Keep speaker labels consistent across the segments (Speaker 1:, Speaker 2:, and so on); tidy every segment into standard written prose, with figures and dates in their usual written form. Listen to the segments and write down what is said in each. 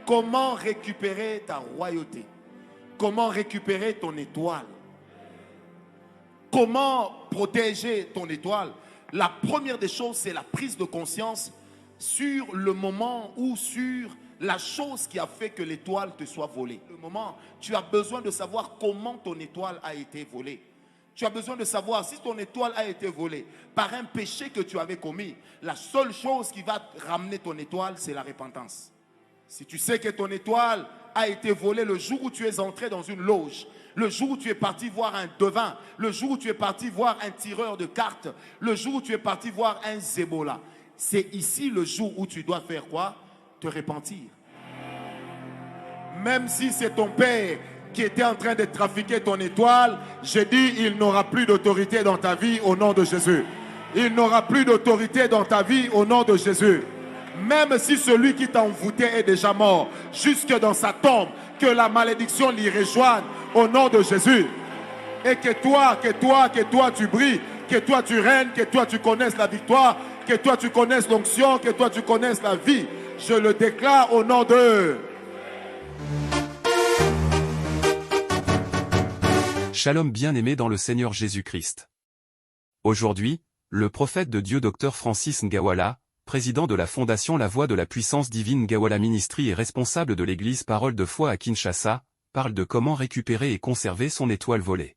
Speaker 1: comment récupérer ta royauté? Comment récupérer ton étoile? Comment protéger ton étoile? La première des choses, c'est la prise de conscience sur le moment ou sur la chose qui a fait que l'étoile te soit volée. Le moment, tu as besoin de savoir comment ton étoile a été volée. Tu as besoin de savoir si ton étoile a été volée par un péché que tu avais commis. La seule chose qui va ramener ton étoile, c'est la repentance. Si tu sais que ton étoile a été volée le jour où tu es entré dans une loge, le jour où tu es parti voir un devin, le jour où tu es parti voir un tireur de cartes, le jour où tu es parti voir un zébola, c'est ici le jour où tu dois faire quoi? Te repentir. Même si c'est ton père qui était en train de trafiquer ton étoile, j'ai dit, il n'aura plus d'autorité dans ta vie au nom de Jésus. Il n'aura plus d'autorité dans ta vie au nom de Jésus. Même si celui qui t'a envoûté est déjà mort, jusque dans sa tombe, que la malédiction l'y rejoigne au nom de Jésus. Et que toi tu brilles, que toi tu règnes, que toi tu connaisses la victoire, que toi tu connaisses l'onction, que toi tu connaisses la vie. Je le déclare au nom de...
Speaker 2: Shalom bien-aimé dans le Seigneur Jésus-Christ. Aujourd'hui, le prophète de Dieu Dr Francis Ngawala, président de la Fondation La Voix de la Puissance Divine Ngawala Ministry et responsable de l'église Parole de Foi à Kinshasa, parle de comment récupérer et conserver son étoile volée.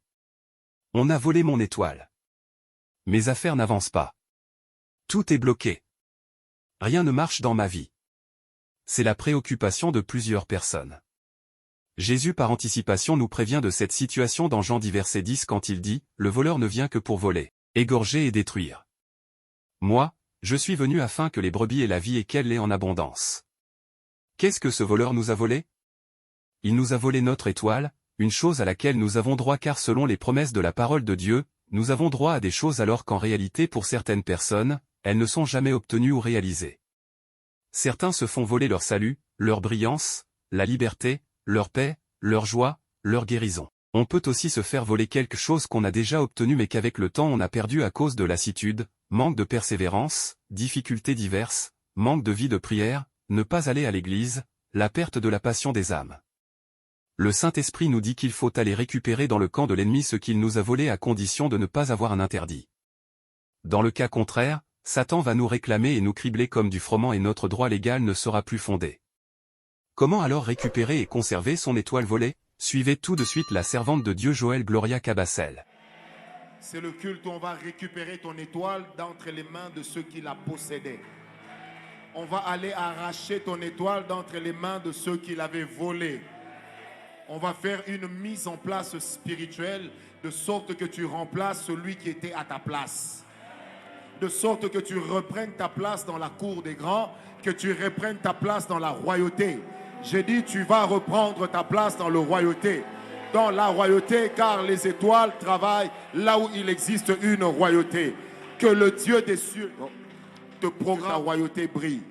Speaker 2: On a volé mon étoile. Mes affaires n'avancent pas. Tout est bloqué. Rien ne marche dans ma vie. C'est la préoccupation de plusieurs personnes. Jésus par anticipation nous prévient de cette situation dans Jean 10 verset 10 quand il dit « Le voleur ne vient que pour voler, égorger et détruire. Moi, je suis venu afin que les brebis aient la vie et qu'elle l'ait en abondance. » Qu'est-ce que ce voleur nous a volé? Il nous a volé notre étoile, une chose à laquelle nous avons droit car selon les promesses de la parole de Dieu, nous avons droit à des choses alors qu'en réalité pour certaines personnes, elles ne sont jamais obtenues ou réalisées. Certains se font voler leur salut, leur brillance, la liberté, leur paix, leur joie, leur guérison. On peut aussi se faire voler quelque chose qu'on a déjà obtenu mais qu'avec le temps on a perdu à cause de lassitude, manque de persévérance, difficultés diverses, manque de vie de prière, ne pas aller à l'église, la perte de la passion des âmes. Le Saint-Esprit nous dit qu'il faut aller récupérer dans le camp de l'ennemi ce qu'il nous a volé à condition de ne pas avoir un interdit. Dans le cas contraire, Satan va nous réclamer et nous cribler comme du froment et notre droit légal ne sera plus fondé. Comment alors récupérer et conserver son étoile volée? Suivez tout de suite la servante de Dieu Joël Gloria Cabassel.
Speaker 1: C'est le culte où on va récupérer ton étoile d'entre les mains de ceux qui la possédaient. On va aller arracher ton étoile d'entre les mains de ceux qui l'avaient volée. On va faire une mise en place spirituelle de sorte que tu remplaces celui qui était à ta place. De sorte que tu reprennes ta place dans la cour des grands, que tu reprennes ta place dans la royauté. J'ai dit, tu vas reprendre ta place dans la royauté, car les étoiles travaillent là où il existe une royauté. Que le Dieu des cieux te programme, la royauté brille.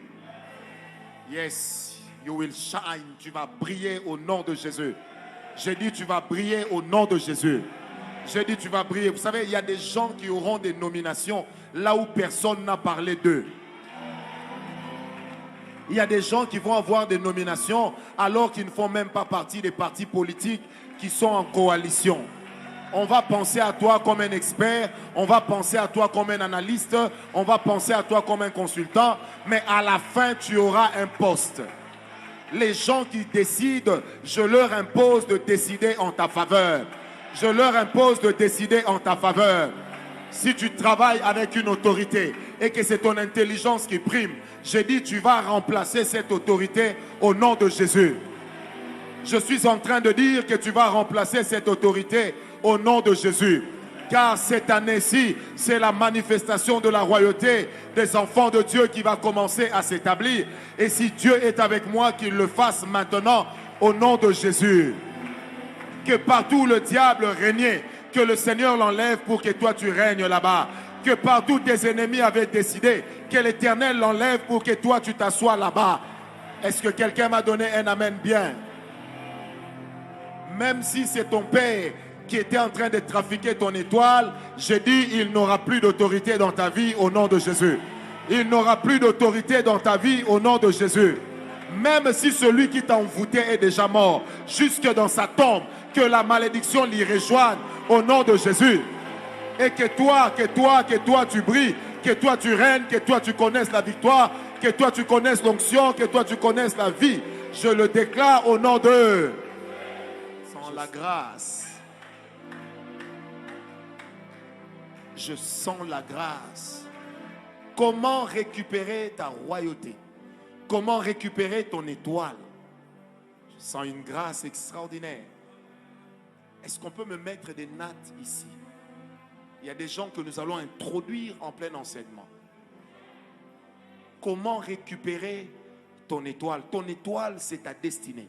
Speaker 1: Yes, you will shine. Tu vas briller au nom de Jésus. J'ai dit, tu vas briller au nom de Jésus. J'ai dit, tu vas briller. Vous savez, il y a des gens qui auront des nominations là où personne n'a parlé d'eux. Il y a des gens qui vont avoir des nominations alors qu'ils ne font même pas partie des partis politiques qui sont en coalition. On va penser à toi comme un expert, on va penser à toi comme un analyste, on va penser à toi comme un consultant, mais à la fin, tu auras un poste. Les gens qui décident, je leur impose de décider en ta faveur. Je leur impose de décider en ta faveur. Si tu travailles avec une autorité et que c'est ton intelligence qui prime, j'ai dit tu vas remplacer cette autorité au nom de Jésus. Je suis en train de dire que tu vas remplacer cette autorité au nom de Jésus. Car cette année-ci, c'est la manifestation de la royauté des enfants de Dieu qui va commencer à s'établir. Et si Dieu est avec moi, qu'il le fasse maintenant au nom de Jésus. Que partout le diable régnait, que le Seigneur l'enlève pour que toi tu règnes là-bas. Que partout tes ennemis avaient décidé, que l'Éternel l'enlève pour que toi tu t'assoies là-bas. Est-ce que quelqu'un m'a donné un amen bien? Même si c'est ton père qui était en train de trafiquer ton étoile, j'ai dit il n'aura plus d'autorité dans ta vie au nom de Jésus. Il n'aura plus d'autorité dans ta vie au nom de Jésus. Même si celui qui t'a envoûté est déjà mort, jusque dans sa tombe, que la malédiction l'y rejoigne au nom de Jésus. Et que toi tu brilles, que toi tu règnes, que toi tu connaisses la victoire, que toi tu connaisses l'onction, que toi tu connaisses la vie. Je le déclare au nom de... Sans la grâce. Je sens la grâce. Comment récupérer ta royauté? Comment récupérer ton étoile? Je sens une grâce extraordinaire. Est-ce qu'on peut me mettre des nattes ici? Il y a des gens que nous allons introduire en plein enseignement. Comment récupérer ton étoile? Ton étoile, c'est ta destinée.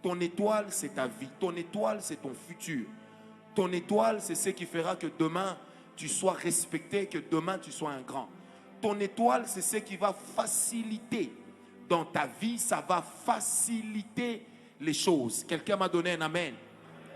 Speaker 1: Ton étoile, c'est ta vie. Ton étoile, c'est ton futur. Ton étoile, c'est ce qui fera que demain, tu sois respecté, que demain, tu sois un grand. Ton étoile, c'est ce qui va faciliter dans ta vie. Ça va faciliter les choses. Quelqu'un m'a donné un amen.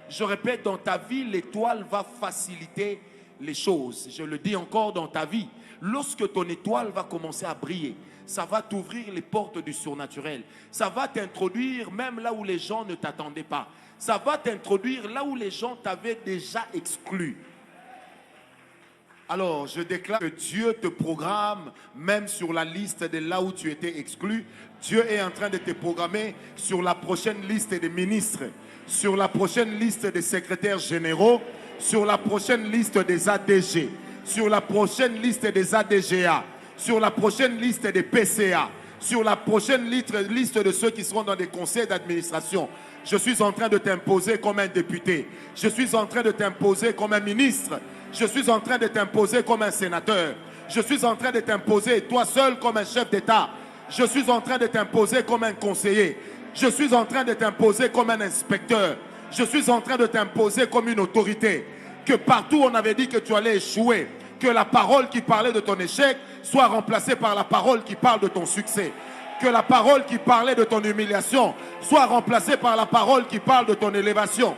Speaker 1: Je répète, dans ta vie, l'étoile va faciliter les choses. Je le dis encore, dans ta vie, lorsque ton étoile va commencer à briller, ça va t'ouvrir les portes du surnaturel. Ça va t'introduire même là où les gens ne t'attendaient pas. Ça va t'introduire là où les gens t'avaient déjà exclu. Alors, je déclare que Dieu te programme même sur la liste de là où tu étais exclu. Dieu est en train de te programmer sur la prochaine liste des ministres, sur la prochaine liste des secrétaires généraux, sur la prochaine liste des ADG, sur la prochaine liste des ADGA, sur la prochaine liste des PCA, sur la prochaine liste de ceux qui seront dans des conseils d'administration. Je suis en train de t'imposer comme un député. Je suis en train de t'imposer comme un ministre. Je suis en train de t'imposer comme un sénateur. Je suis en train de t'imposer toi seul comme un chef d'État. Je suis en train de t'imposer comme un conseiller. Je suis en train de t'imposer comme un inspecteur. Je suis en train de t'imposer comme une autorité. Que partout on avait dit que tu allais échouer, que la parole qui parlait de ton échec soit remplacée par la parole qui parle de ton succès. Que la parole qui parlait de ton humiliation soit remplacée par la parole qui parle de ton élévation.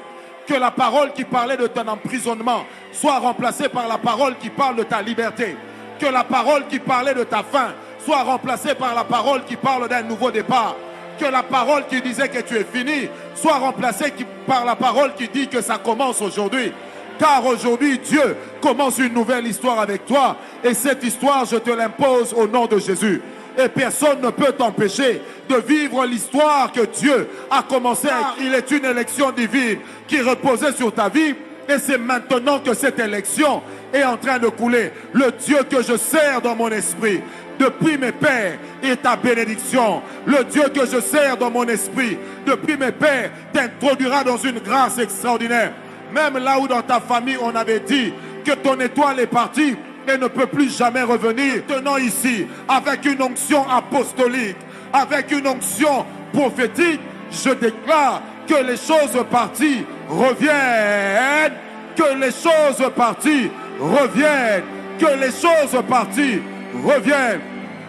Speaker 1: Que la parole qui parlait de ton emprisonnement soit remplacée par la parole qui parle de ta liberté. Que la parole qui parlait de ta faim soit remplacée par la parole qui parle d'un nouveau départ. Que la parole qui disait que tu es fini soit remplacée par la parole qui dit que ça commence aujourd'hui. Car aujourd'hui, Dieu commence une nouvelle histoire avec toi. Et cette histoire, je te l'impose au nom de Jésus. Et personne ne peut t'empêcher de vivre l'histoire que Dieu a commencé. Il est une élection divine qui reposait sur ta vie. Et c'est maintenant que cette élection est en train de couler. Le Dieu que je sers dans mon esprit depuis mes pères est ta bénédiction. Le Dieu que je sers dans mon esprit depuis mes pères t'introduira dans une grâce extraordinaire. Même là où dans ta famille on avait dit que ton étoile est partie et ne peut plus jamais revenir. Tenant ici, avec une onction apostolique, avec une onction prophétique, je déclare que les choses parties reviennent, que les choses parties reviennent, que les choses parties reviennent.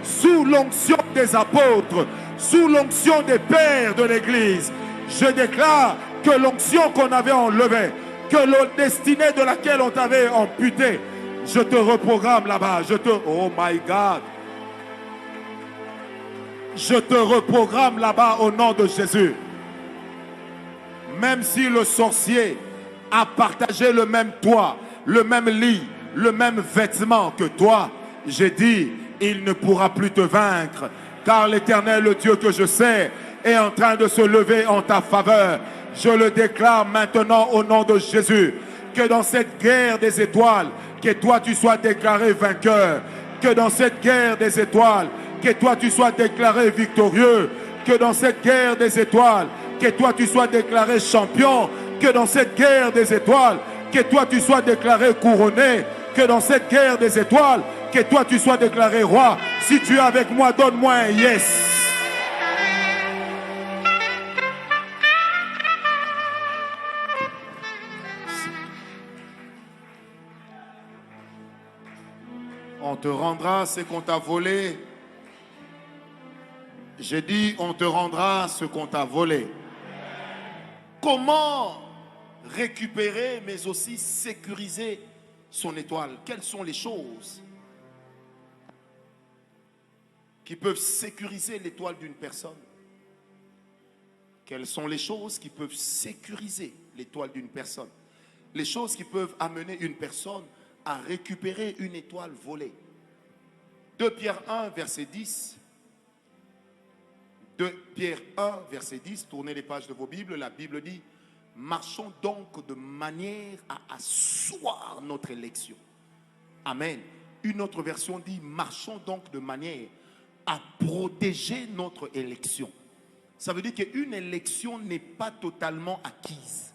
Speaker 1: Sous l'onction des apôtres, sous l'onction des pères de l'Église, je déclare que l'onction qu'on avait enlevée, que la destinée de laquelle on t'avait amputé, je te reprogramme là-bas. Oh my God. Je te reprogramme là-bas au nom de Jésus. Même si le sorcier a partagé le même toit, le même lit, le même vêtement que toi, j'ai dit, il ne pourra plus te vaincre. Car l'Éternel, le Dieu que je sais, est en train de se lever en ta faveur. Je le déclare maintenant au nom de Jésus, que dans cette guerre des étoiles, que toi tu sois déclaré vainqueur, que dans cette guerre des étoiles, que toi tu sois déclaré victorieux, que dans cette guerre des étoiles, que toi tu sois déclaré champion, que dans cette guerre des étoiles, que toi tu sois déclaré couronné, que dans cette guerre des étoiles, que toi tu sois déclaré roi. Si tu es avec moi, donne-moi un yes. On te rendra ce qu'on t'a volé. J'ai dit, on te rendra ce qu'on t'a volé. Comment récupérer, mais aussi sécuriser son étoile? Quelles sont les choses qui peuvent sécuriser l'étoile d'une personne? Quelles sont les choses qui peuvent sécuriser l'étoile d'une personne? Les choses qui peuvent amener une personne à récupérer une étoile volée. 2 Pierre 1, verset 10. 2 Pierre 1, verset 10. Tournez les pages de vos Bibles. La Bible dit: marchons donc de manière à asseoir notre élection. Amen. Une autre version dit: marchons donc de manière à protéger notre élection. Ça veut dire qu'une élection n'est pas totalement acquise.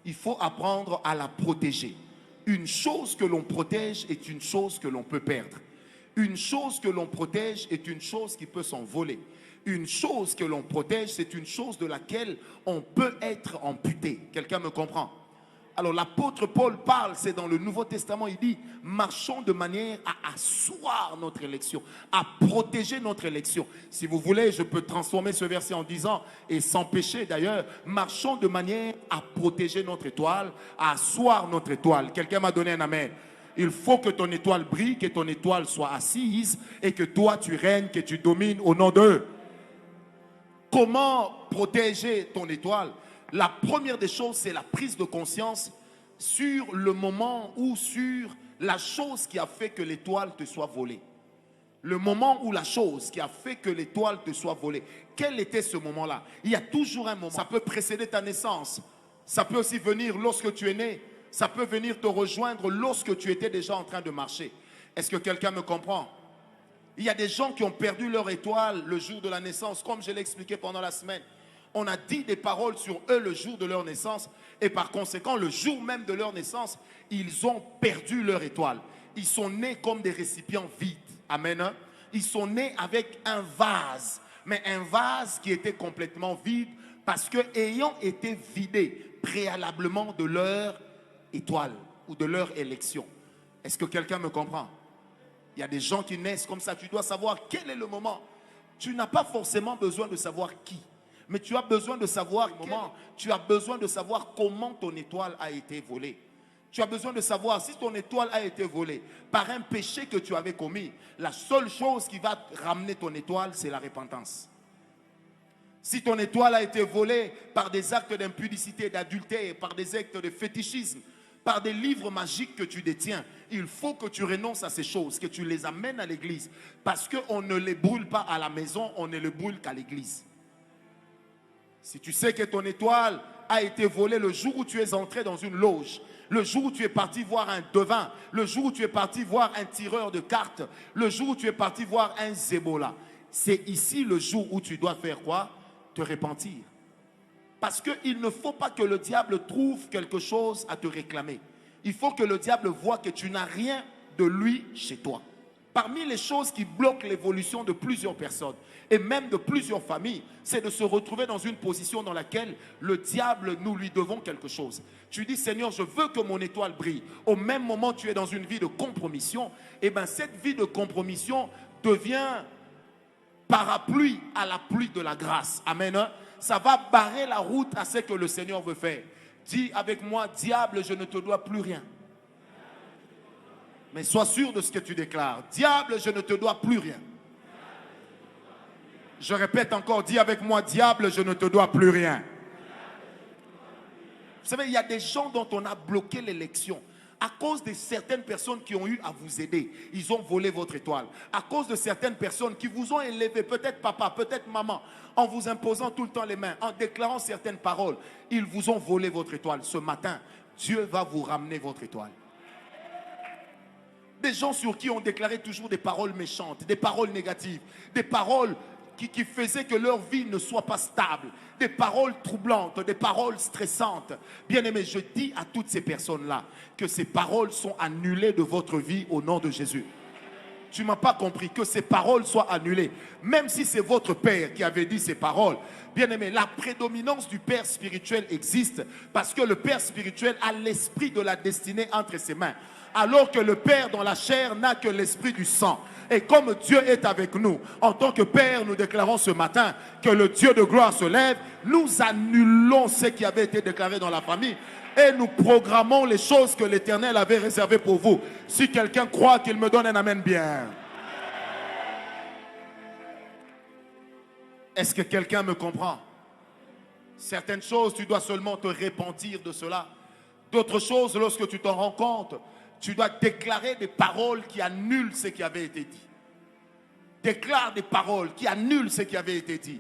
Speaker 1: Il faut apprendre à la protéger. Une chose que l'on protège est une chose que l'on peut perdre. Une chose que l'on protège est une chose qui peut s'envoler. Une chose que l'on protège, c'est une chose de laquelle on peut être amputé. Quelqu'un me comprend? Alors l'apôtre Paul parle, c'est dans le Nouveau Testament, il dit: marchons de manière à asseoir notre élection, à protéger notre élection. Si vous voulez, je peux transformer ce verset en disant, et sans péché d'ailleurs, marchons de manière à protéger notre étoile, à asseoir notre étoile. Quelqu'un m'a donné un amen. Il faut que ton étoile brille, que ton étoile soit assise et que toi tu règnes, que tu domines au nom d'eux. Comment protéger ton étoile? La première des choses, c'est la prise de conscience sur le moment ou sur la chose qui a fait que l'étoile te soit volée. Le moment ou la chose qui a fait que l'étoile te soit volée. Quel était ce moment-là? Il y a toujours un moment. Ça peut précéder ta naissance. Ça peut aussi venir lorsque tu es né. Ça peut venir te rejoindre lorsque tu étais déjà en train de marcher. Est-ce que quelqu'un me comprend? Il y a des gens qui ont perdu leur étoile le jour de la naissance, comme je l'ai expliqué pendant la semaine. On a dit des paroles sur eux le jour de leur naissance et par conséquent, le jour même de leur naissance, ils ont perdu leur étoile. Ils sont nés comme des récipients vides. Amen. Ils sont nés avec un vase, mais un vase qui était complètement vide parce que, ayant été vidés préalablement de leur étoile ou de leur élection. Est-ce que quelqu'un me comprend? Il y a des gens qui naissent comme ça. Tu dois savoir quel est le moment. Tu n'as pas forcément besoin de savoir qui, mais tu as besoin de savoir le moment. Tu as besoin de savoir comment ton étoile a été volée. Tu as besoin de savoir si ton étoile a été volée par un péché que tu avais commis. La seule chose qui va ramener ton étoile, c'est la repentance. Si ton étoile a été volée par des actes d'impudicité, d'adultère, par des actes de fétichisme, par des livres magiques que tu détiens, il faut que tu renonces à ces choses, que tu les amènes à l'église. Parce qu'on ne les brûle pas à la maison, on ne les brûle qu'à l'église. Si tu sais que ton étoile a été volée le jour où tu es entré dans une loge, le jour où tu es parti voir un devin, le jour où tu es parti voir un tireur de cartes, le jour où tu es parti voir un zébola, c'est ici le jour où tu dois faire quoi? Te repentir. Parce qu'il ne faut pas que le diable trouve quelque chose à te réclamer. Il faut que le diable voie que tu n'as rien de lui chez toi. Parmi les choses qui bloquent l'évolution de plusieurs personnes et même de plusieurs familles, c'est de se retrouver dans une position dans laquelle le diable, nous lui devons quelque chose. Tu dis: Seigneur, je veux que mon étoile brille. Au même moment, tu es dans une vie de compromission. Et bien, cette vie de compromission devient parapluie à la pluie de la grâce. Amen. Ça va barrer la route à ce que le Seigneur veut faire. Dis avec moi: diable, je ne te dois plus rien. Mais sois sûr de ce que tu déclares. Diable, je ne te dois plus rien. Je répète encore, dis avec moi: diable, je ne te dois plus rien. Vous savez, il y a des gens dont on a bloqué l'élection à cause de certaines personnes qui ont eu à vous aider. Ils ont volé votre étoile. À cause de certaines personnes qui vous ont élevé, peut-être papa, peut-être maman, en vous imposant tout le temps les mains, en déclarant certaines paroles. Ils vous ont volé votre étoile. Ce matin, Dieu va vous ramener votre étoile. Des gens sur qui on déclarait toujours des paroles méchantes, des paroles négatives, des paroles qui faisaient que leur vie ne soit pas stable, des paroles troublantes, des paroles stressantes. Bien-aimé, je dis à toutes ces personnes-là que ces paroles sont annulées de votre vie au nom de Jésus. Tu ne m'as pas compris, que ces paroles soient annulées. Même si c'est votre père qui avait dit ces paroles. Bien-aimé, la prédominance du père spirituel existe parce que le père spirituel a l'esprit de la destinée entre ses mains. Alors que le père dans la chair n'a que l'esprit du sang. Et comme Dieu est avec nous, en tant que père, nous déclarons ce matin que le Dieu de gloire se lève. Nous annulons ce qui avait été déclaré dans la famille et nous programmons les choses que l'Éternel avait réservées pour vous. Si quelqu'un croit, qu'il me donne un amen bien. Est-ce que quelqu'un me comprend? Certaines choses, tu dois seulement te repentir de cela. D'autres choses, lorsque tu t'en rends compte, tu dois déclarer des paroles qui annulent ce qui avait été dit. Déclare des paroles qui annulent ce qui avait été dit.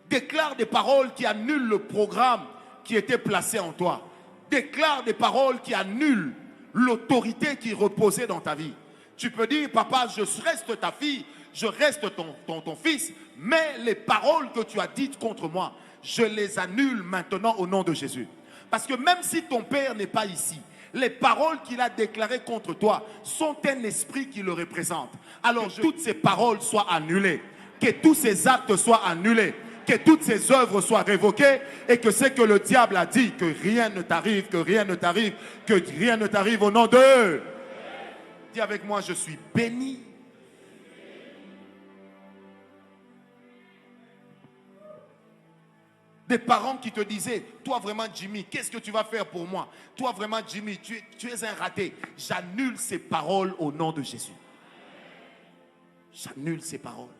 Speaker 1: Déclare des paroles qui annulent le programme qui était placé en toi. Déclare des paroles qui annulent l'autorité qui reposait dans ta vie. Tu peux dire, papa, je reste ta fille, je reste ton fils, mais les paroles que tu as dites contre moi, je les annule maintenant au nom de Jésus. Parce que même si ton père n'est pas ici, les paroles qu'il a déclarées contre toi sont un esprit qui le représente. Alors que toutes ces paroles soient annulées, que tous ces actes soient annulés, que toutes ces œuvres soient révoquées et que c'est que le diable a dit, que rien ne t'arrive, que rien ne t'arrive, que rien ne t'arrive au nom de... Dis avec moi, je suis béni. Des parents qui te disaient, toi vraiment Jimmy, qu'est-ce que tu vas faire pour moi? Toi vraiment Jimmy, tu es un raté. J'annule ces paroles au nom de Jésus. J'annule ces paroles.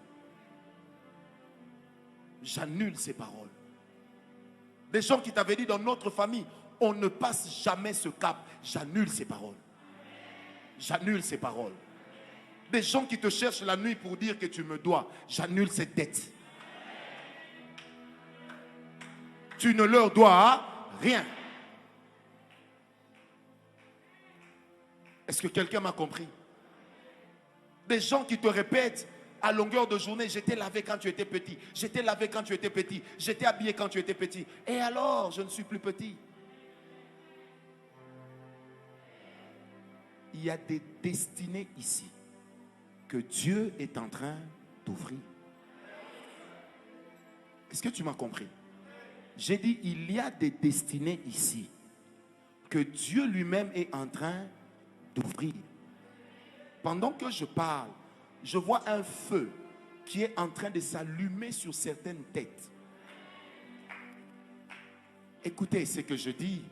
Speaker 1: J'annule ces paroles. Des gens qui t'avaient dit dans notre famille, on ne passe jamais ce cap. J'annule ces paroles. J'annule ces paroles. Des gens qui te cherchent la nuit pour dire que tu me dois. J'annule cette dette. Tu ne leur dois rien. Est-ce que quelqu'un m'a compris? Des gens qui te répètent à longueur de journée, j'étais lavé quand tu étais petit, j'étais lavé quand tu étais petit, j'étais habillé quand tu étais petit. Et alors, je ne suis plus petit. Il y a des destinées ici que Dieu est en train d'ouvrir. Est-ce que tu m'as compris? J'ai dit, il y a des destinées ici que Dieu lui-même est en train d'ouvrir. Pendant que je parle, je vois un feu qui est en train de s'allumer sur certaines têtes. Écoutez ce que je dis,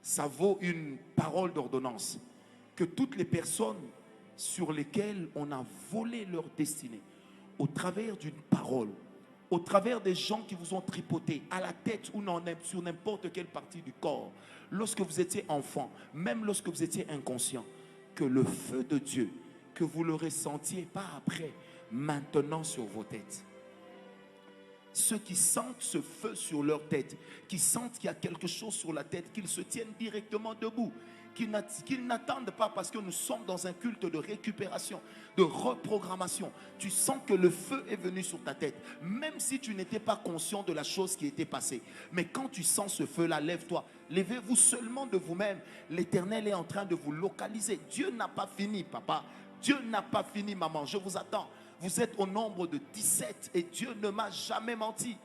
Speaker 1: ça vaut une parole d'ordonnance. Que toutes les personnes sur lesquelles on a volé leur destinée, au travers d'une parole, au travers des gens qui vous ont tripoté à la tête ou sur n'importe quelle partie du corps, lorsque vous étiez enfant, même lorsque vous étiez inconscient, que le feu de Dieu, que vous le ressentiez pas après, maintenant sur vos têtes. Ceux qui sentent ce feu sur leur tête, qui sentent qu'il y a quelque chose sur la tête, qu'ils se tiennent directement debout, qu'ils n'attendent pas parce que nous sommes dans un culte de récupération, de reprogrammation. Tu sens que le feu est venu sur ta tête, même si tu n'étais pas conscient de la chose qui était passée. Mais quand tu sens ce feu-là, lève-toi. Levez-vous seulement de vous-même. L'Éternel est en train de vous localiser. Dieu n'a pas fini, papa. Dieu n'a pas fini, maman. Je vous attends. Vous êtes au nombre de 17 et Dieu ne m'a jamais menti.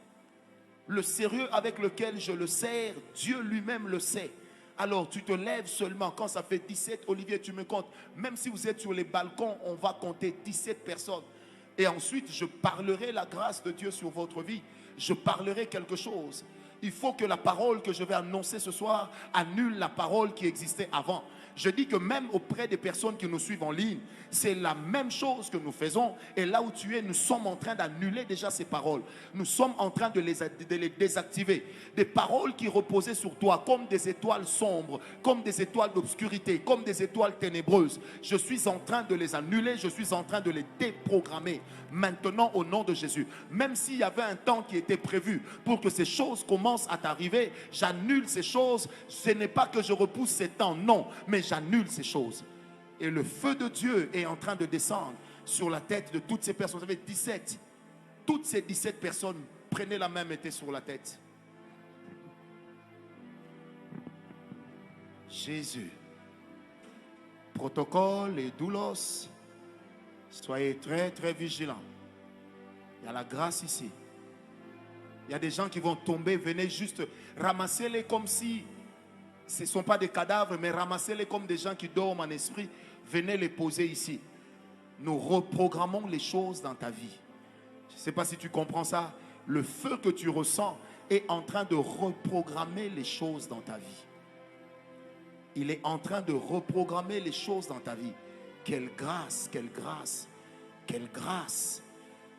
Speaker 1: Le sérieux avec lequel je le sers, Dieu lui-même le sait. Alors tu te lèves seulement quand ça fait 17, Olivier, tu me comptes. Même si vous êtes sur les balcons, on va compter 17 personnes. Et ensuite, je parlerai la grâce de Dieu sur votre vie. Je parlerai quelque chose. Il faut que la parole que je vais annoncer ce soir annule la parole qui existait avant. Je dis que même auprès des personnes qui nous suivent en ligne, c'est la même chose que nous faisons. Et là où tu es, nous sommes en train d'annuler déjà ces paroles. Nous sommes en train de les désactiver. Des paroles qui reposaient sur toi comme des étoiles sombres, comme des étoiles d'obscurité, comme des étoiles ténébreuses. Je suis en train de les annuler, je suis en train de les déprogrammer. Maintenant, au nom de Jésus. Même s'il y avait un temps qui était prévu pour que ces choses commencent à t'arriver, j'annule ces choses. Ce n'est pas que je repousse ces temps, non. Mais j'annule ces choses. Et le feu de Dieu est en train de descendre sur la tête de toutes ces personnes. Vous savez, 17. Toutes ces 17 personnes, prenez la main, mettez sur la tête. Jésus. Protocole et doulos. Soyez très, très vigilants. Il y a la grâce ici. Il y a des gens qui vont tomber. Venez juste ramasser-les comme si ce ne sont pas des cadavres, mais ramassez-les comme des gens qui dorment en esprit. Venez les poser ici. Nous reprogrammons les choses dans ta vie. Je ne sais pas si tu comprends ça. Le feu que tu ressens est en train de reprogrammer les choses dans ta vie. Il est en train de reprogrammer les choses dans ta vie. Quelle grâce, quelle grâce, quelle grâce,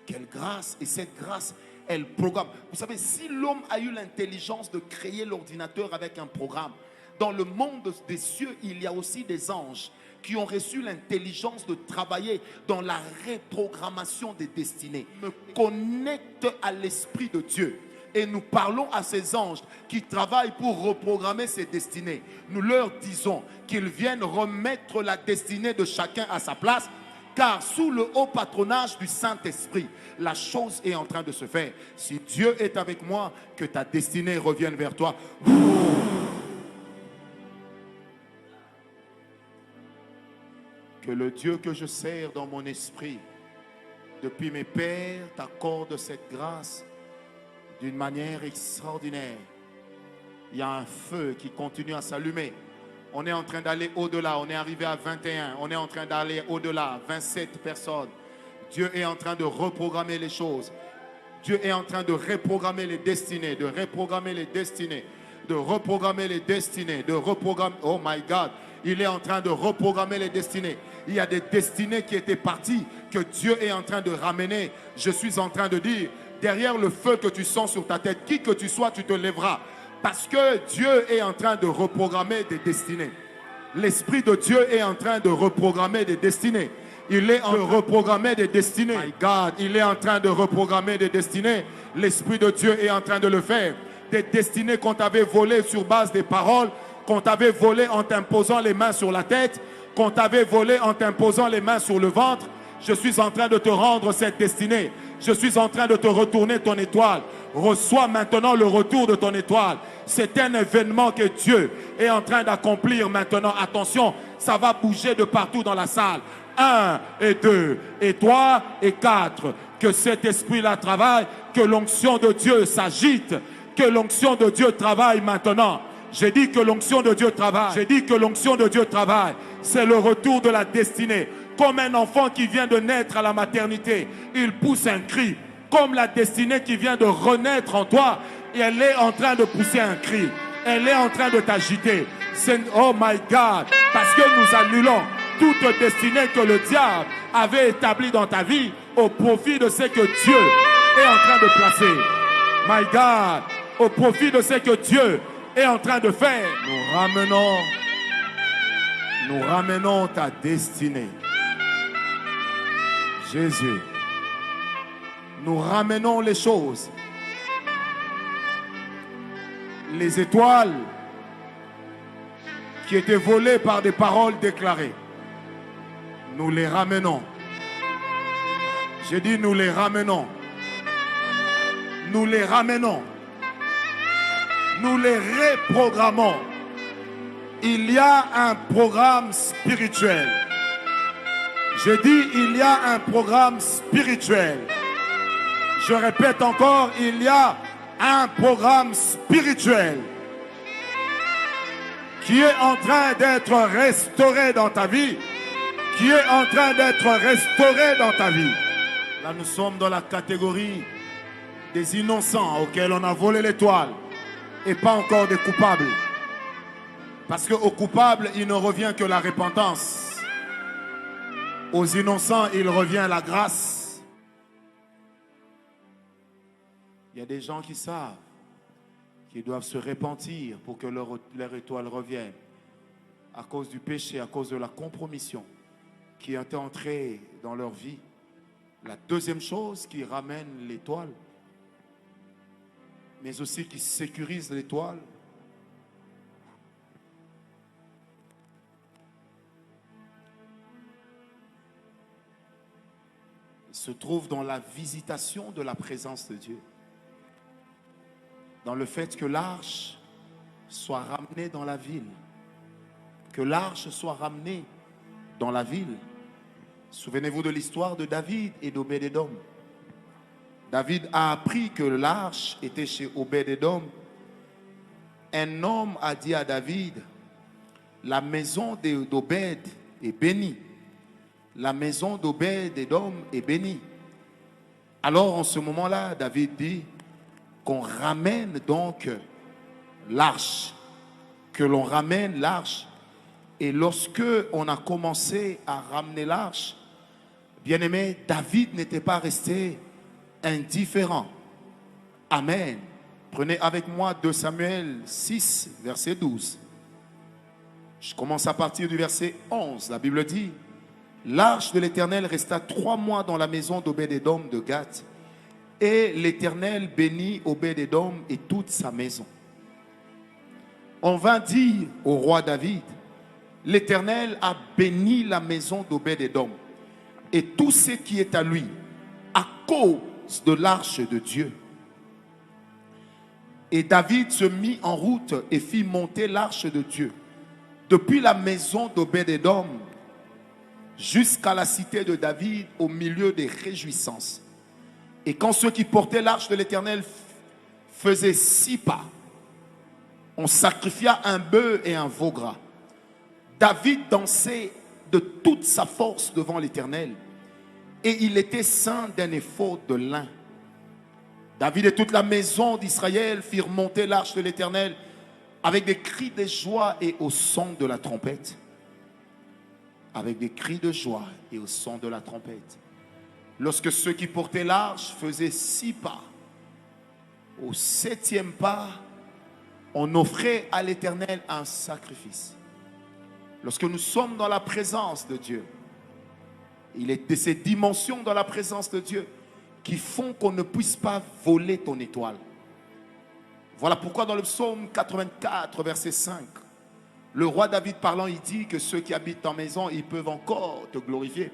Speaker 1: quelle grâce. Et cette grâce, elle programme. Vous savez, si l'homme a eu l'intelligence de créer l'ordinateur avec un programme, dans le monde des cieux, il y a aussi des anges qui ont reçu l'intelligence de travailler dans la reprogrammation des destinées. Me connecte à l'Esprit de Dieu. Et nous parlons à ces anges qui travaillent pour reprogrammer ces destinées. Nous leur disons qu'ils viennent remettre la destinée de chacun à sa place, car sous le haut patronage du Saint-Esprit, la chose est en train de se faire. Si Dieu est avec moi, que ta destinée revienne vers toi. Que le Dieu que je sers dans mon esprit, depuis mes pères, t'accorde cette grâce d'une manière extraordinaire. Il y a un feu qui continue à s'allumer. On est en train d'aller au-delà. On est arrivé à 21. On est en train d'aller au-delà. 27 personnes. Dieu est en train de reprogrammer les choses. Dieu est en train de reprogrammer les destinées, de reprogrammer les destinées, de reprogrammer les destinées, de reprogrammer. Oh my God. Il est en train de reprogrammer les destinées. Il y a des destinées qui étaient parties, que Dieu est en train de ramener. Je suis en train de dire, derrière le feu que tu sens sur ta tête, qui que tu sois, tu te lèveras. Parce que Dieu est en train de reprogrammer des destinées. L'Esprit de Dieu est en train de reprogrammer des destinées. Il est en train de reprogrammer des destinées. My God, il est en train de reprogrammer des destinées. L'Esprit de Dieu est en train de le faire. Des destinées qu'on t'avait volées sur base des paroles, qu'on t'avait volées en t'imposant les mains sur la tête, qu'on t'avait volées en t'imposant les mains sur le ventre. Je suis en train de te rendre cette destinée. Je suis en train de te retourner ton étoile. Reçois maintenant le retour de ton étoile. C'est un événement que Dieu est en train d'accomplir maintenant. Attention, ça va bouger de partout dans la salle. 1 et 2 et 3 et 4. Que cet esprit-là travaille, que l'onction de Dieu s'agite, que l'onction de Dieu travaille maintenant. J'ai dit que l'onction de Dieu travaille. J'ai dit que l'onction de Dieu travaille. C'est le retour de la destinée. Comme un enfant qui vient de naître à la maternité, il pousse un cri. Comme la destinée qui vient de renaître en toi, et elle est en train de pousser un cri. Elle est en train de t'agiter. Oh my God, parce que nous annulons toute destinée que le diable avait établie dans ta vie au profit de ce que Dieu est en train de placer. My God, au profit de ce que Dieu est en train de faire. Nous ramenons ta destinée. Jésus, nous ramenons les choses. Les étoiles qui étaient volées par des paroles déclarées, nous les ramenons. J'ai dit nous les ramenons. Nous les ramenons. Nous les reprogrammons. Il y a un programme spirituel. Je dis, il y a un programme spirituel. Je répète encore, il y a un programme spirituel qui est en train d'être restauré dans ta vie, qui est en train d'être restauré dans ta vie. Là, nous sommes dans la catégorie des innocents auxquels on a volé l'étoile et pas encore des coupables. Parce qu'aux coupables, il ne revient que la repentance. Aux innocents, il revient la grâce. Il y a des gens qui savent qu'ils doivent se repentir pour que leur étoile revienne. À cause du péché, à cause de la compromission qui est entrée dans leur vie. La deuxième chose qui ramène l'étoile, mais aussi qui sécurise l'étoile, se trouve dans la visitation de la présence de Dieu. Dans le fait que l'arche soit ramenée dans la ville. Que l'arche soit ramenée dans la ville. Souvenez-vous de l'histoire de David et d'Obed-Édom. David a appris que l'arche était chez Obed-Édom. Un homme a dit à David, la maison d'Obed est bénie. La maison d'Obed-Édom est bénie. Alors en ce moment-là, David dit qu'on ramène donc l'arche, que l'on ramène l'arche. Et lorsque on a commencé à ramener l'arche, bien aimé, David n'était pas resté indifférent. Amen. Prenez avec moi 2 Samuel 6, verset 12. Je commence à partir du verset 11. La Bible dit: l'arche de l'Éternel resta 3 mois dans la maison d'Obed-Édom de Gath. Et l'Éternel bénit Obed-Édom et toute sa maison. On vint dire au roi David: l'Éternel a béni la maison d'Obed-Édom et tout ce qui est à lui à cause de l'arche de Dieu. Et David se mit en route et fit monter l'arche de Dieu depuis la maison d'Obed-Édom jusqu'à la cité de David au milieu des réjouissances. Et quand ceux qui portaient l'arche de l'Éternel faisaient 6 pas, on sacrifia un bœuf et un veau gras. David dansait de toute sa force devant l'Éternel et il était ceint d'un éphod de lin. David et toute la maison d'Israël firent monter l'arche de l'Éternel avec des cris de joie et au son de la trompette. Avec des cris de joie et au son de la trompette. Lorsque ceux qui portaient l'arche faisaient 6 pas, au 7e pas, on offrait à l'Éternel un sacrifice. Lorsque nous sommes dans la présence de Dieu, il est de ces dimensions dans la présence de Dieu qui font qu'on ne puisse pas voler ton étoile. Voilà pourquoi dans le psaume 84, verset 5, le roi David parlant, il dit que ceux qui habitent en maison, ils peuvent encore te glorifier.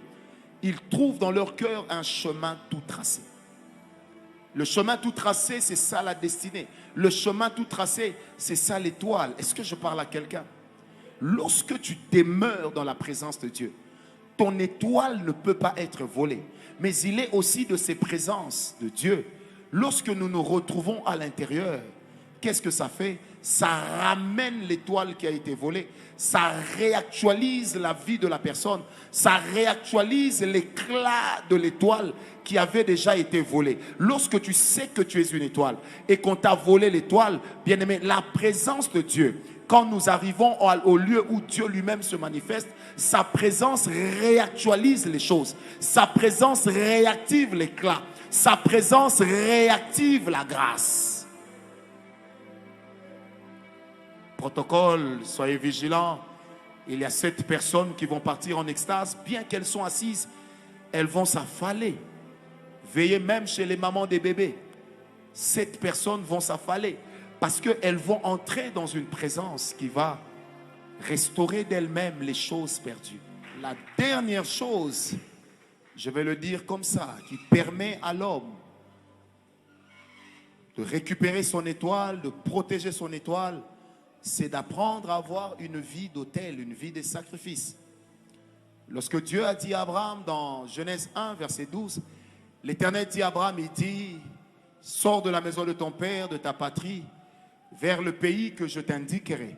Speaker 1: Ils trouvent dans leur cœur un chemin tout tracé. Le chemin tout tracé, c'est ça la destinée. Le chemin tout tracé, c'est ça l'étoile. Est-ce que je parle à quelqu'un? Lorsque tu demeures dans la présence de Dieu, ton étoile ne peut pas être volée. Mais il est aussi de ces présences de Dieu. Lorsque nous nous retrouvons à l'intérieur, qu'est-ce que ça fait? Ça ramène l'étoile qui a été volée. Ça réactualise la vie de la personne. Ça réactualise l'éclat de l'étoile qui avait déjà été volée. Lorsque tu sais que tu es une étoile et qu'on t'a volé l'étoile, bien aimé, la présence de Dieu, quand nous arrivons au lieu où Dieu lui-même se manifeste, sa présence réactualise les choses. Sa présence réactive l'éclat. Sa présence réactive la grâce. Protocole, soyez vigilants. Il y a 7 personnes qui vont partir en extase. Bien qu'elles sont assises, elles vont s'affaler. Veillez même chez les mamans des bébés. 7 personnes vont s'affaler parce qu'elles vont entrer dans une présence qui va restaurer d'elles-mêmes les choses perdues. La dernière chose, je vais le dire comme ça, qui permet à l'homme de récupérer son étoile, de protéger son étoile, c'est d'apprendre à avoir une vie d'autel, une vie de sacrifice. Lorsque Dieu a dit à Abraham dans Genèse 1, verset 12, l'Éternel dit à Abraham, il dit, sors de la maison de ton père, de ta patrie, vers le pays que je t'indiquerai.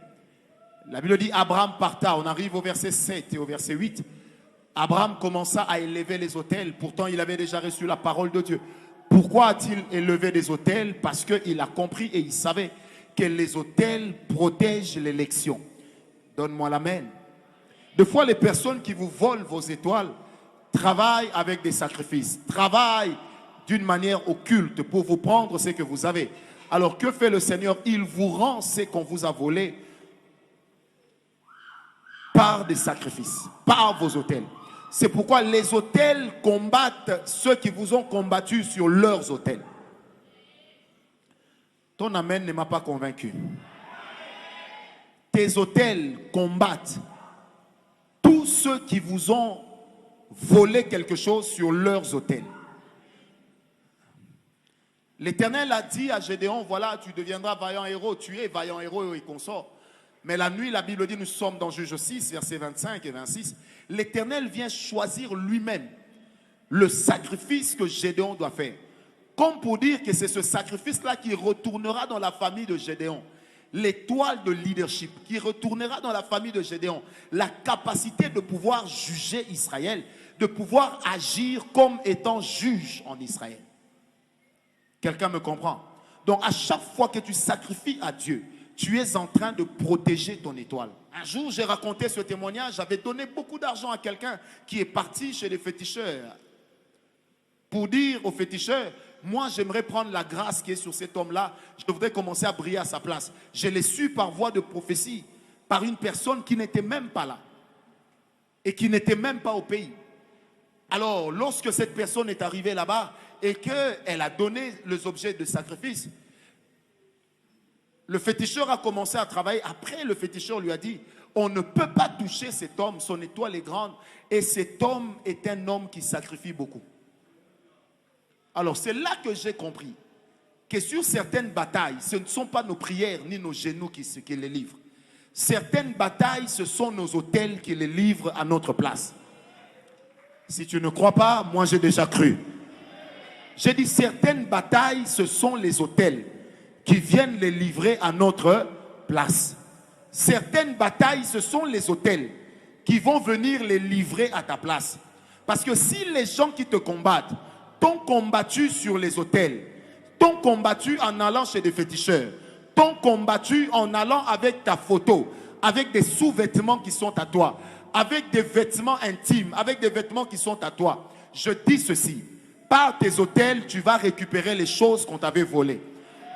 Speaker 1: La Bible dit, Abraham parta. On arrive au verset 7 et au verset 8. Abraham commença à élever les autels. Pourtant, il avait déjà reçu la parole de Dieu. Pourquoi a-t-il élevé des autels? Parce qu'il a compris et il savait que les autels protègent l'élection. Donne-moi l'amen. Des fois, les personnes qui vous volent vos étoiles travaillent avec des sacrifices, travaillent d'une manière occulte pour vous prendre ce que vous avez. Alors que fait le Seigneur? Il vous rend ce qu'on vous a volé par des sacrifices, par vos autels. C'est pourquoi les autels combattent ceux qui vous ont combattu sur leurs autels. Ton amen ne m'a pas convaincu. Tes autels combattent tous ceux qui vous ont volé quelque chose sur leurs autels. L'Éternel a dit à Gédéon, voilà, tu deviendras vaillant héros, tu es vaillant héros et consort. Mais la nuit, la Bible dit, nous sommes dans Juge 6, versets 25 et 26. L'Éternel vient choisir lui-même le sacrifice que Gédéon doit faire. Comme pour dire que c'est ce sacrifice-là qui retournera dans la famille de Gédéon. L'étoile de leadership qui retournera dans la famille de Gédéon. La capacité de pouvoir juger Israël, de pouvoir agir comme étant juge en Israël. Quelqu'un me comprend? Donc à chaque fois que tu sacrifies à Dieu, tu es en train de protéger ton étoile. Un jour, j'ai raconté ce témoignage. J'avais donné beaucoup d'argent à quelqu'un qui est parti chez les féticheurs pour dire aux féticheurs, Moi, j'aimerais prendre la grâce qui est sur cet homme-là. Je voudrais commencer à briller à sa place. Je l'ai su par voie de prophétie, par une personne qui n'était même pas là et qui n'était même pas au pays. Alors, lorsque cette personne est arrivée là-bas et qu'elle a donné les objets de sacrifice, le féticheur a commencé à travailler. Après, le féticheur lui a dit, on ne peut pas toucher cet homme, son étoile est grande. Et cet homme est un homme qui sacrifie beaucoup. Alors, c'est là que j'ai compris que sur certaines batailles, ce ne sont pas nos prières ni nos genoux qui les livrent. Certaines batailles, ce sont nos autels qui les livrent à notre place. Si tu ne crois pas, moi j'ai déjà cru. J'ai dit certaines batailles, ce sont les autels qui viennent les livrer à notre place. Certaines batailles, ce sont les autels qui vont venir les livrer à ta place. Parce que si les gens qui te combattent t'ont combattu sur les autels, t'ont combattu en allant chez des féticheurs, t'ont combattu en allant avec ta photo, avec des sous-vêtements qui sont à toi, avec des vêtements intimes, avec des vêtements qui sont à toi, je dis ceci, par tes autels, tu vas récupérer les choses qu'on t'avait volées.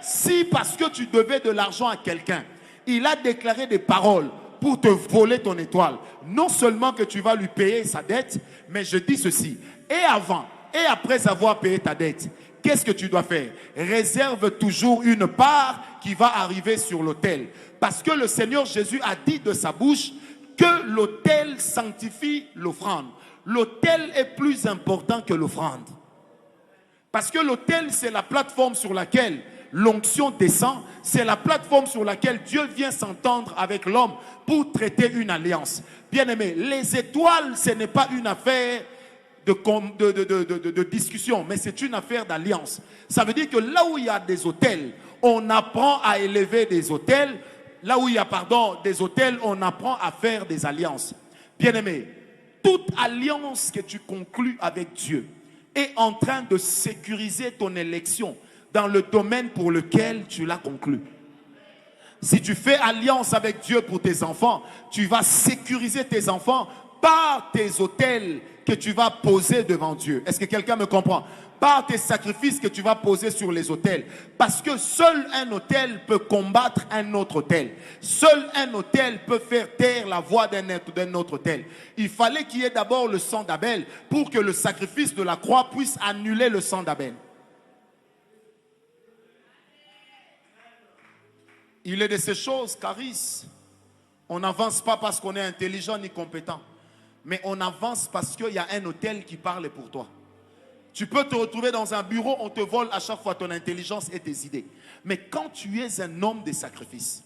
Speaker 1: Si parce que tu devais de l'argent à quelqu'un, il a déclaré des paroles pour te voler ton étoile, non seulement que tu vas lui payer sa dette, mais je dis ceci, et avant et après avoir payé ta dette, qu'est-ce que tu dois faire? Réserve toujours une part qui va arriver sur l'autel. Parce que le Seigneur Jésus a dit de sa bouche que l'autel sanctifie l'offrande. L'autel est plus important que l'offrande. Parce que l'autel, c'est la plateforme sur laquelle l'onction descend. C'est la plateforme sur laquelle Dieu vient s'entendre avec l'homme pour traiter une alliance. Bien-aimé, les étoiles, ce n'est pas une affaire de discussion, mais c'est une affaire d'alliance. Ça veut dire que là où il y a des autels, on apprend à élever des autels. Là où il y a, des autels, on apprend à faire des alliances. Bien-aimé, toute alliance que tu conclus avec Dieu est en train de sécuriser ton élection dans le domaine pour lequel tu l'as conclu. Si tu fais alliance avec Dieu pour tes enfants, tu vas sécuriser tes enfants par tes autels que tu vas poser devant Dieu. Est-ce que quelqu'un me comprend? Par tes sacrifices que tu vas poser sur les autels. Parce que seul un autel peut combattre un autre autel. Seul un autel peut faire taire la voix d'un autre autel. Il fallait qu'il y ait d'abord le sang d'Abel pour que le sacrifice de la croix puisse annuler le sang d'Abel. Il est de ces choses, Caris. On n'avance pas parce qu'on est intelligent ni compétent. Mais on avance parce qu'il y a un autel qui parle pour toi. Tu peux te retrouver dans un bureau, on te vole à chaque fois ton intelligence et tes idées. Mais quand tu es un homme de sacrifice,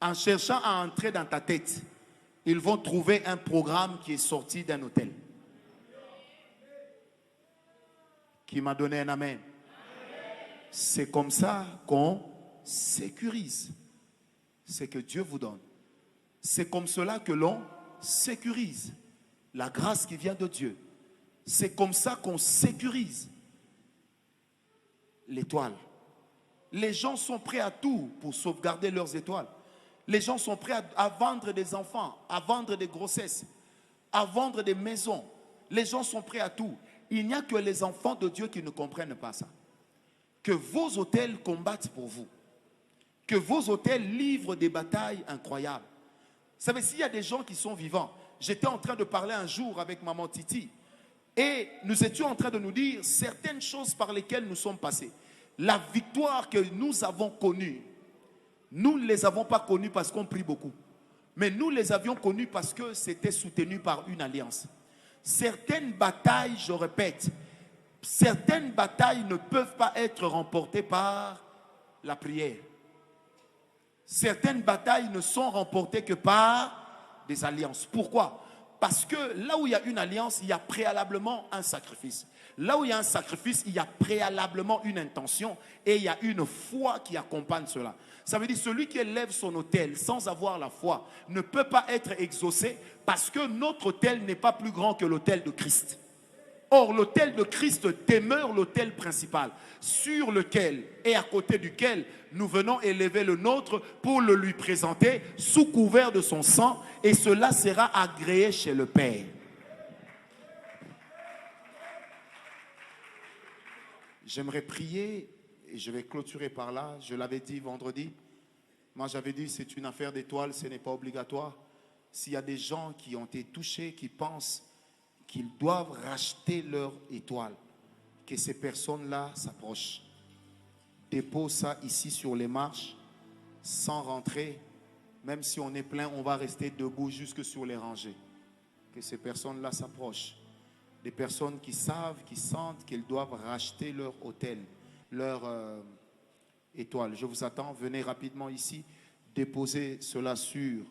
Speaker 1: en cherchant à entrer dans ta tête, ils vont trouver un programme qui est sorti d'un autel. Qui m'a donné un amen. C'est comme ça qu'on sécurise ce que Dieu vous donne. C'est comme cela que l'on sécurise la grâce qui vient de Dieu. C'est comme ça qu'on sécurise l'étoile. Les gens sont prêts à tout pour sauvegarder leurs étoiles. Les gens sont prêts à vendre des enfants, à vendre des grossesses, à vendre des maisons. Les gens sont prêts à tout. Il n'y a que les enfants de Dieu qui ne comprennent pas ça. Que vos autels combattent pour vous. Que vos autels livrent des batailles incroyables. Vous savez, s'il y a des gens qui sont vivants, j'étais en train de parler un jour avec maman Titi et nous étions en train de nous dire certaines choses par lesquelles nous sommes passés. La victoire que nous avons connue, nous ne les avons pas connues parce qu'on prie beaucoup, mais nous les avions connues parce que c'était soutenu par une alliance. Certaines batailles, je répète, certaines batailles ne peuvent pas être remportées par la prière. Certaines batailles ne sont remportées que par des alliances. Pourquoi? Parce que là où il y a une alliance, il y a préalablement un sacrifice. Là où il y a un sacrifice, il y a préalablement une intention et il y a une foi qui accompagne cela. Ça veut dire celui qui élève son autel sans avoir la foi ne peut pas être exaucé parce que notre autel n'est pas plus grand que l'autel de Christ. Or, l'autel de Christ demeure l'autel principal sur lequel et à côté duquel nous venons élever le nôtre pour le lui présenter sous couvert de son sang et cela sera agréé chez le Père. J'aimerais prier, et je vais clôturer par là. Je l'avais dit vendredi. Moi, j'avais dit, c'est une affaire d'étoiles, ce n'est pas obligatoire. S'il y a des gens qui ont été touchés, qui pensent qu'ils doivent racheter leur étoile, que ces personnes-là s'approchent. Dépose ça ici sur les marches, sans rentrer. Même si on est plein, on va rester debout jusque sur les rangées. Que ces personnes-là s'approchent. Des personnes qui savent, qui sentent qu'elles doivent racheter leur hôtel, leur étoile. Je vous attends, venez rapidement ici, déposez cela sur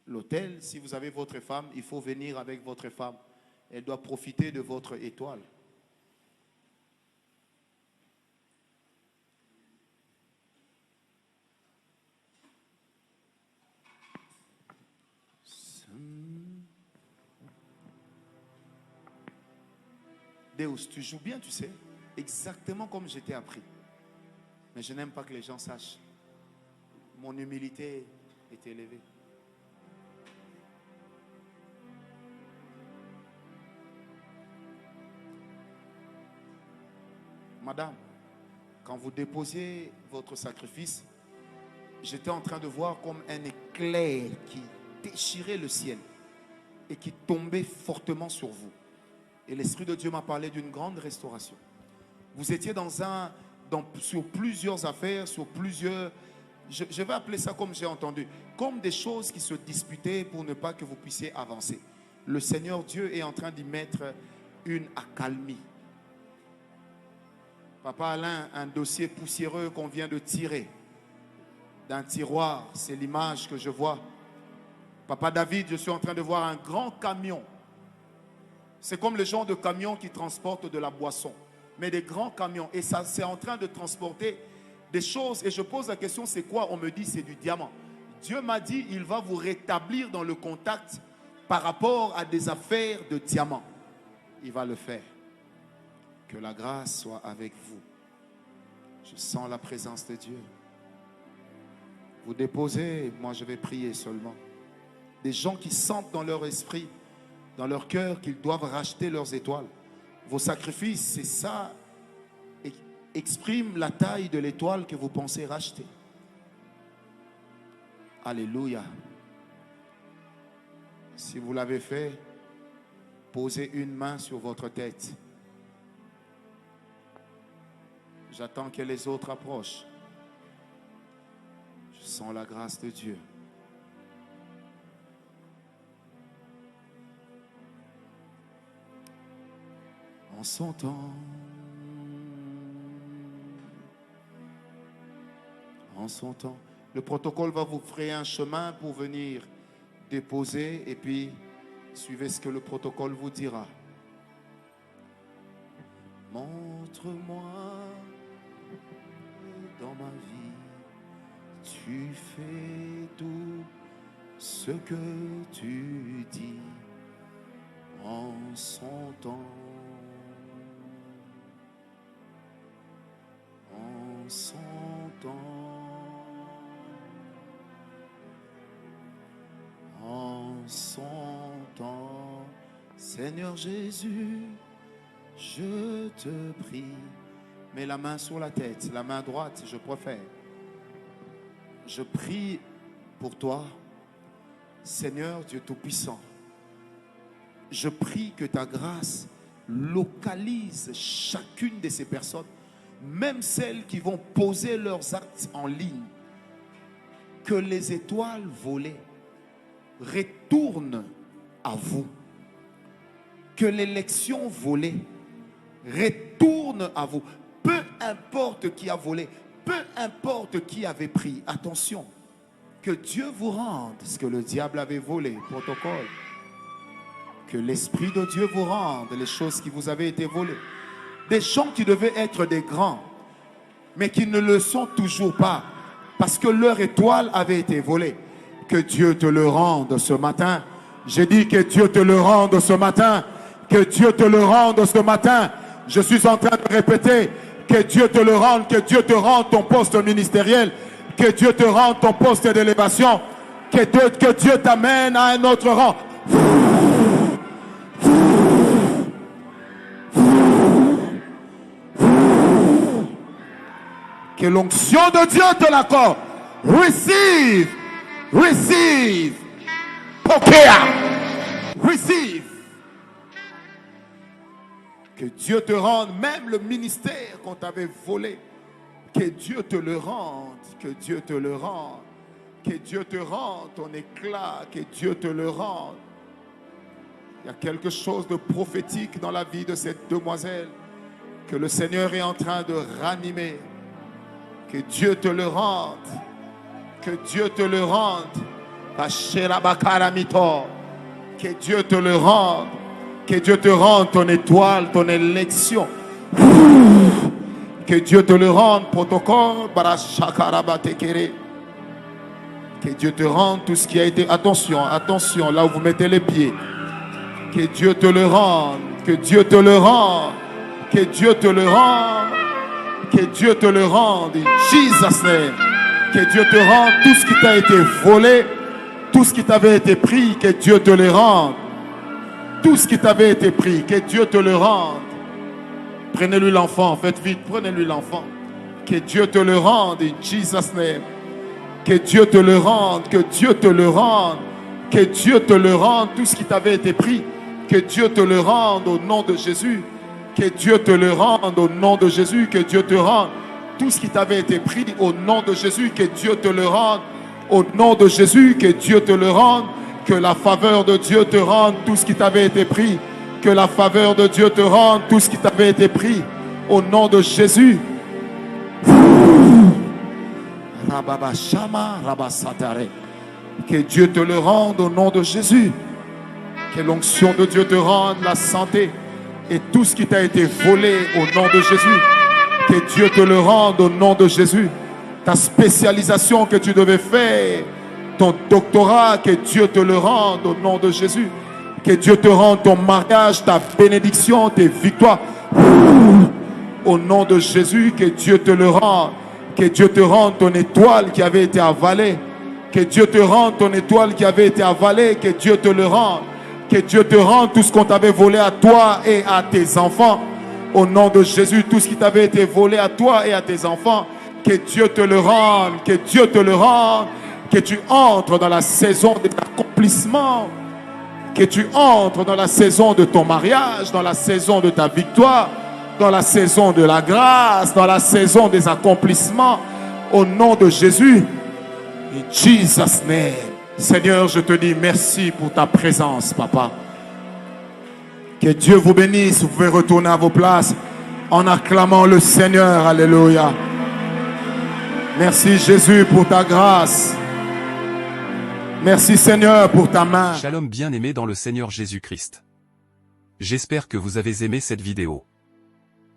Speaker 1: l'hôtel. Si vous avez votre femme, il faut venir avec votre femme. Elle doit profiter de votre étoile. Deus, tu joues bien, tu sais, exactement comme je t'ai appris. Mais je n'aime pas que les gens sachent. Mon humilité est élevée. Madame, quand vous déposiez votre sacrifice, j'étais en train de voir comme un éclair qui déchirait le ciel et qui tombait fortement sur vous. Et l'Esprit de Dieu m'a parlé d'une grande restauration. Vous étiez sur plusieurs affaires, sur plusieurs... Je vais appeler ça comme j'ai entendu, comme des choses qui se disputaient pour ne pas que vous puissiez avancer. Le Seigneur Dieu est en train d'y mettre une accalmie. Papa Alain, un dossier poussiéreux qu'on vient de tirer d'un tiroir, c'est l'image que je vois. Papa David, je suis en train de voir un grand camion. C'est comme le genre de camion qui transporte de la boisson, mais des grands camions. Et ça, c'est en train de transporter des choses. Et je pose la question, c'est quoi? On me dit, c'est du diamant. Dieu m'a dit, il va vous rétablir dans le contact par rapport à des affaires de diamant. Il va le faire. Que la grâce soit avec vous. Je sens la présence de Dieu. Vous déposez, moi je vais prier seulement. Des gens qui sentent dans leur esprit, dans leur cœur, qu'ils doivent racheter leurs étoiles. Vos sacrifices, c'est ça, exprime la taille de l'étoile que vous pensez racheter. Alléluia. Si vous l'avez fait, posez une main sur votre tête. J'attends que les autres approchent. Je sens la grâce de Dieu. En son temps, en son temps, le protocole va vous frayer un chemin pour venir déposer et puis suivez ce que le protocole vous dira. Montre-moi dans ma vie, tu fais tout ce que tu dis en son temps. En son temps. En son temps. Seigneur Jésus, je te prie. Mets la main sur la tête, la main droite, je préfère. Je prie pour toi, Seigneur Dieu Tout-Puissant. Je prie que ta grâce localise chacune de ces personnes, même celles qui vont poser leurs actes en ligne. Que les étoiles volées retournent à vous. Que l'élection volée retourne à vous. Peu importe qui a volé, peu importe qui avait pris. Attention, que Dieu vous rende ce que le diable avait volé. Protocole. Que l'Esprit de Dieu vous rende les choses qui vous avaient été volées. Des gens qui devaient être des grands, mais qui ne le sont toujours pas, parce que leur étoile avait été volée. Que Dieu te le rende ce matin. J'ai dit que Dieu te le rende ce matin. Que Dieu te le rende ce matin. Je suis en train de répéter. Que Dieu te le rende. Que Dieu te rende ton poste ministériel. Que Dieu te rende ton poste d'élévation. Que Dieu t'amène à un autre rang. Que l'onction de Dieu te l'accorde. Receive. Receive. Pokea. Receive. Que Dieu te rende même le ministère qu'on t'avait volé. Que Dieu te le rende. Que Dieu te le rende. Que Dieu te rende ton éclat. Que Dieu te le rende. Il y a quelque chose de prophétique dans la vie de cette demoiselle que le Seigneur est en train de ranimer. Que Dieu te le rende. Que Dieu te le rende. Que Dieu te le rende. Que Dieu te rende ton étoile, ton élection. Que Dieu te le rende, protocole. Que Dieu te rende tout ce qui a été... Attention, attention, là où vous mettez les pieds. Que Dieu te le rende. Que Dieu te le rende. Que Dieu te le rende. Que Dieu te le rende. In Jesus' name. Que Dieu te rende tout ce qui t'a été volé. Tout ce qui t'avait été pris. Que Dieu te le rende. Tout ce qui t'avait été pris. Que Dieu te le rende. Prenez-lui l'enfant. Faites vite. Prenez-lui l'enfant. Que Dieu te le rende. In Jesus' name. Que Dieu te le rende. Que Dieu te le rende. Que Dieu te le rende. Tout ce qui t'avait été pris. Que Dieu te le rende au nom de Jésus. Que Dieu te le rende au nom de Jésus. Que Dieu te rende tout ce qui t'avait été pris au nom de Jésus. Que Dieu te le rende au nom de Jésus. Que Dieu te le rende. Que la faveur de Dieu te rende tout ce qui t'avait été pris. Que la faveur de Dieu te rende tout ce qui t'avait été pris au nom de Jésus. Que Dieu te le rende au nom de Jésus. Que l'onction de Dieu te rende la santé et tout ce qui t'a été volé au nom de Jésus. Que Dieu te le rende au nom de Jésus. Ta spécialisation que tu devais faire, ton doctorat, que Dieu te le rende au nom de Jésus. Que Dieu te rende ton mariage, ta bénédiction, tes victoires. Au nom de Jésus, que Dieu te le rende. Que Dieu te rende ton étoile qui avait été avalée. Que Dieu te rende ton étoile qui avait été avalée. Que Dieu te le rende. Que Dieu te rende tout ce qu'on t'avait volé à toi et à tes enfants. Au nom de Jésus, tout ce qui t'avait été volé à toi et à tes enfants. Que Dieu te le rende. Que Dieu te le rende. Que tu entres dans la saison de l'accomplissement. Que tu entres dans la saison de ton mariage, dans la saison de ta victoire, dans la saison de la grâce, dans la saison des accomplissements. Au nom de Jésus. In Jesus' name. Seigneur, je te dis merci pour ta présence, Papa. Que Dieu vous bénisse. Vous pouvez retourner à vos places en acclamant le Seigneur. Alléluia. Merci Jésus pour ta grâce. Merci Seigneur pour ta main.
Speaker 2: Shalom bien-aimés dans le Seigneur Jésus-Christ. J'espère que vous avez aimé cette vidéo.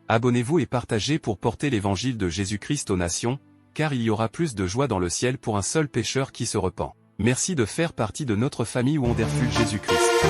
Speaker 2: Abonnez-vous et partagez pour porter l'évangile de Jésus-Christ aux nations, car il y aura plus de joie dans le ciel pour un seul pécheur qui se repent. Merci de faire partie de notre famille Wonderful Jésus-Christ.